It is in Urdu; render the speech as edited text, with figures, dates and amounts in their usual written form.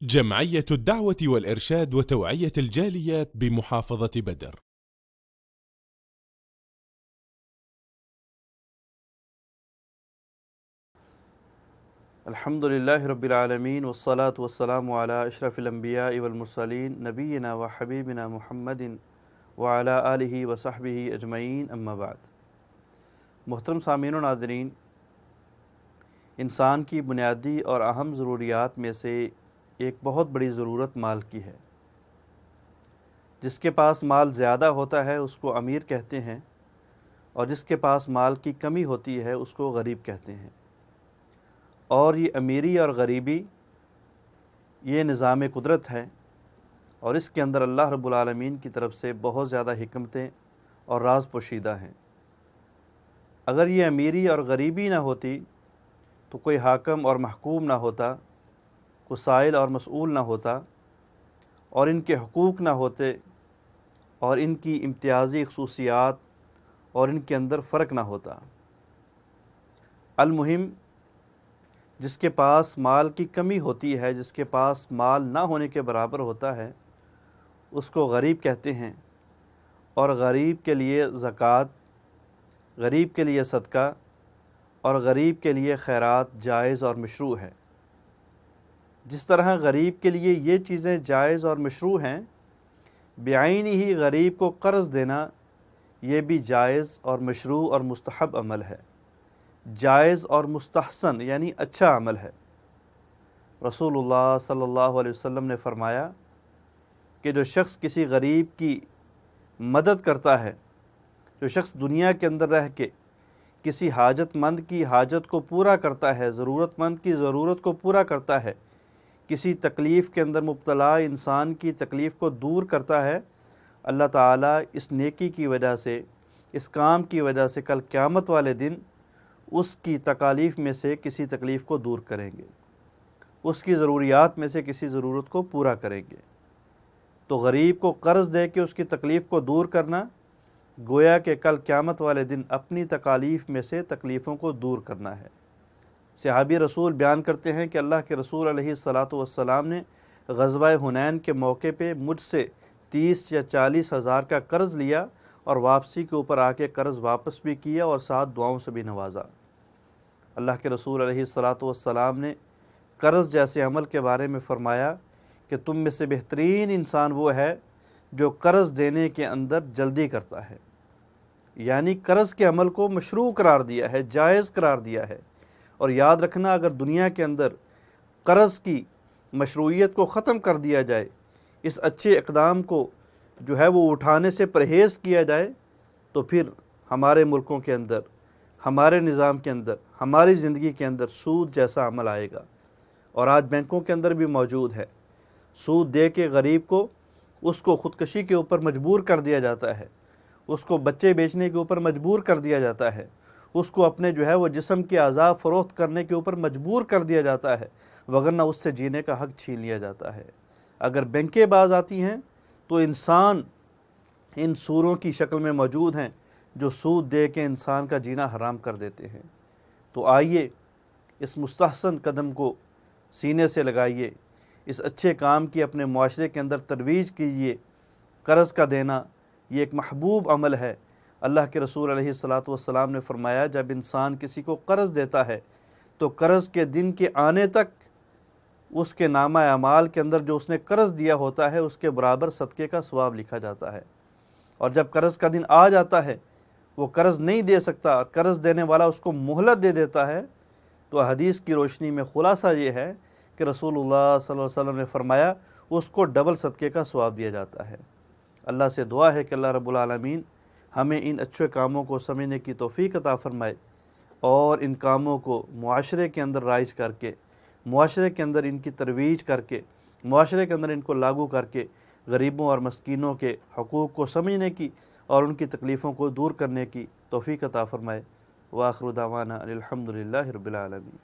جمعية الدعوة والإرشاد وتوعية الجاليات بمحافظة بدر. الحمد لله رب العالمين والصلاة والسلام على أشرف الأنبياء والمرسلين نبينا وحبيبنا محمد وعلى آلہ وصحبہ اجمعین اما بعد۔ محترم سامعین و ناظرین، انسان کی بنیادی اور اہم ضروریات میں سے ایک بہت بڑی ضرورت مال کی ہے۔ جس کے پاس مال زیادہ ہوتا ہے اس کو امیر کہتے ہیں، اور جس کے پاس مال کی کمی ہوتی ہے اس کو غریب کہتے ہیں۔ اور یہ امیری اور غریبی یہ نظام قدرت ہے، اور اس کے اندر اللہ رب العالمین کی طرف سے بہت زیادہ حکمتیں اور راز پوشیدہ ہیں۔ اگر یہ امیری اور غریبی نہ ہوتی تو کوئی حاکم اور محکوم نہ ہوتا، کوئی سائل اور مسئول نہ ہوتا، اور ان کے حقوق نہ ہوتے، اور ان کی امتیازی خصوصیات اور ان کے اندر فرق نہ ہوتا۔ المہم، جس کے پاس مال کی کمی ہوتی ہے، جس کے پاس مال نہ ہونے کے برابر ہوتا ہے، اس کو غریب کہتے ہیں، اور غریب کے لیے زکوٰۃ، غریب کے لیے صدقہ اور غریب کے لیے خیرات جائز اور مشروع ہے۔ جس طرح غریب کے لیے یہ چیزیں جائز اور مشروع ہیں، بعینی ہی غریب کو قرض دینا یہ بھی جائز اور مشروع اور مستحب عمل ہے، جائز اور مستحسن یعنی اچھا عمل ہے۔ رسول اللہ صلی اللہ علیہ وسلم نے فرمایا کہ جو شخص کسی غریب کی مدد کرتا ہے، جو شخص دنیا کے اندر رہ کے کسی حاجت مند کی حاجت کو پورا کرتا ہے، ضرورت مند کی ضرورت کو پورا کرتا ہے، کسی تکلیف کے اندر مبتلا انسان کی تکلیف کو دور کرتا ہے، اللہ تعالیٰ اس نیکی کی وجہ سے، اس کام کی وجہ سے کل قیامت والے دن اس کی تکالیف میں سے کسی تکلیف کو دور کریں گے، اس کی ضروریات میں سے کسی ضرورت کو پورا کریں گے۔ تو غریب کو قرض دے کے اس کی تکلیف کو دور کرنا گویا کہ کل قیامت والے دن اپنی تکالیف میں سے تکلیفوں کو دور کرنا ہے۔ صحابی رسول بیان کرتے ہیں کہ اللہ کے رسول علیہ الصلاۃ والسلام نے غزوہ حنین کے موقع پہ مجھ سے 30 یا 40 ہزار کا قرض لیا، اور واپسی کے اوپر آ کے قرض واپس بھی کیا اور ساتھ دعاؤں سے بھی نوازا۔ اللہ کے رسول علیہ الصلاۃ والسلام نے قرض جیسے عمل کے بارے میں فرمایا کہ تم میں سے بہترین انسان وہ ہے جو قرض دینے کے اندر جلدی کرتا ہے، یعنی قرض کے عمل کو مشروع قرار دیا ہے، جائز قرار دیا ہے۔ اور یاد رکھنا، اگر دنیا کے اندر قرض کی مشروعیت کو ختم کر دیا جائے، اس اچھے اقدام کو جو ہے وہ اٹھانے سے پرہیز کیا جائے، تو پھر ہمارے ملکوں کے اندر، ہمارے نظام کے اندر، ہماری زندگی کے اندر سود جیسا عمل آئے گا، اور آج بینکوں کے اندر بھی موجود ہے۔ سود دے کے غریب کو، اس کو خودکشی کے اوپر مجبور کر دیا جاتا ہے، اس کو بچے بیچنے کے اوپر مجبور کر دیا جاتا ہے، اس کو اپنے جو ہے وہ جسم کے اعضاء فروخت کرنے کے اوپر مجبور کر دیا جاتا ہے، وگرنہ اس سے جینے کا حق چھین لیا جاتا ہے۔ اگر بینکیں باز آتی ہیں تو انسان ان سوروں کی شکل میں موجود ہیں جو سود دے کے انسان کا جینا حرام کر دیتے ہیں۔ تو آئیے اس مستحسن قدم کو سینے سے لگائیے، اس اچھے کام کی اپنے معاشرے کے اندر ترویج کیجیے۔ قرض کا دینا یہ ایک محبوب عمل ہے۔ اللہ کے رسول علیہ الصلاۃ والسلام نے فرمایا جب انسان کسی کو قرض دیتا ہے تو قرض کے دن کے آنے تک اس کے نامہ اعمال کے اندر جو اس نے قرض دیا ہوتا ہے اس کے برابر صدقے کا ثواب لکھا جاتا ہے، اور جب قرض کا دن آ جاتا ہے وہ قرض نہیں دے سکتا، قرض دینے والا اس کو مہلت دے دیتا ہے، تو حدیث کی روشنی میں خلاصہ یہ ہے کہ رسول اللہ صلی اللہ علیہ وسلم نے فرمایا اس کو ڈبل صدقے کا ثواب دیا جاتا ہے۔ اللہ سے دعا ہے کہ اللہ رب العالمین ہمیں ان اچھے کاموں کو سمجھنے کی توفیق عطا فرمائے، اور ان کاموں کو معاشرے کے اندر رائج کر کے، معاشرے کے اندر ان کی ترویج کر کے، معاشرے کے اندر ان کو لاگو کر کے غریبوں اور مسکینوں کے حقوق کو سمجھنے کی اور ان کی تکلیفوں کو دور کرنے کی توفیق عطا فرمائے۔ وآخر دعوانا الحمد للہ رب العالمین۔